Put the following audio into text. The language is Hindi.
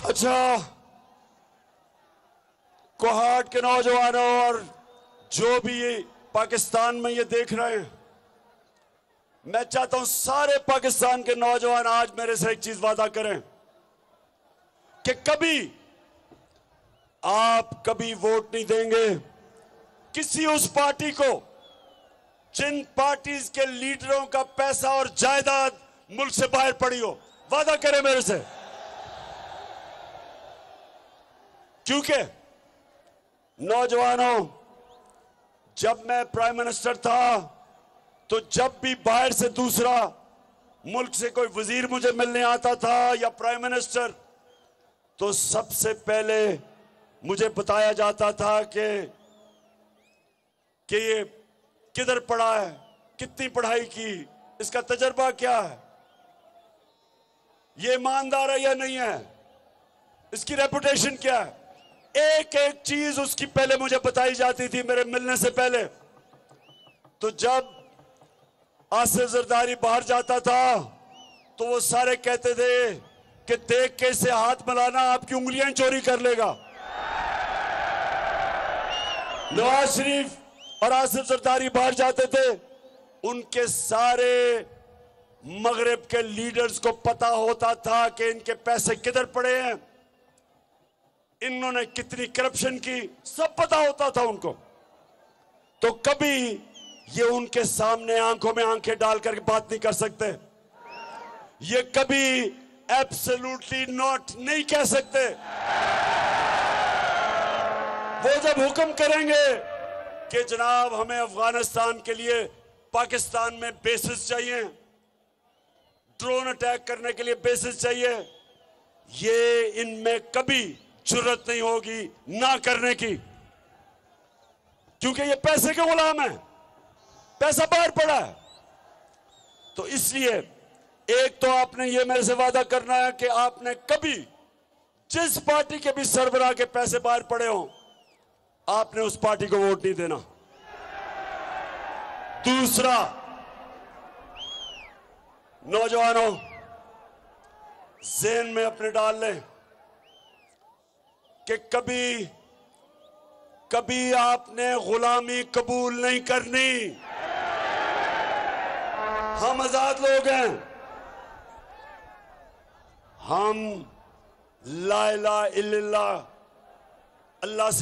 अच्छा, कोहाट के नौजवानों और जो भी ये पाकिस्तान में ये देख रहे हैं, मैं चाहता हूं सारे पाकिस्तान के नौजवान आज मेरे से एक चीज वादा करें कि आप कभी वोट नहीं देंगे किसी उस पार्टी को जिन पार्टीज के लीडरों का पैसा और जायदाद मुल्क से बाहर पड़ी हो। वादा करें मेरे से, क्योंकि नौजवानों, जब मैं प्राइम मिनिस्टर था तो जब भी बाहर से दूसरा मुल्क से कोई वजीर मुझे मिलने आता था या प्राइम मिनिस्टर, तो सबसे पहले मुझे बताया जाता था कि ये किधर पढ़ा है, कितनी पढ़ाई की, इसका तजर्बा क्या है, ये ईमानदार है या नहीं है, इसकी रेपुटेशन क्या है। एक एक चीज उसकी पहले मुझे बताई जाती थी मेरे मिलने से पहले। तो जब आसिफ जरदारी बाहर जाता था तो वो सारे कहते थे कि देख के इसे हाथ मिलाना, आपकी उंगलियां चोरी कर लेगा। नवाज शरीफ और आसिफ जरदारी बाहर जाते थे, उनके सारे मगरिब के लीडर्स को पता होता था कि इनके पैसे किधर पड़े हैं, इन्होंने कितनी करप्शन की, सब पता होता था उनको। तो कभी ये उनके सामने आंखों में आंखें डालकर बात नहीं कर सकते, ये कभी एब्सोल्युटली नॉट नहीं कह सकते। वो जब हुक्म करेंगे कि जनाब हमें अफगानिस्तान के लिए पाकिस्तान में बेसिस चाहिए, ड्रोन अटैक करने के लिए बेसिस चाहिए, ये इनमें कभी जुर्रत नहीं होगी ना करने की, क्योंकि ये पैसे के गुलाम है, पैसा बाहर पड़ा है। तो इसलिए एक तो आपने ये मेरे से वादा करना है कि आपने कभी जिस पार्टी के भी सरबराह के पैसे बाहर पड़े हों, आपने उस पार्टी को वोट नहीं देना। दूसरा, नौजवानों ज़हन में अपने डाल लें कि कभी आपने गुलामी कबूल नहीं करनी। हम आजाद लोग हैं, हम ला इलाहा इल्लल्लाह अल्लाह से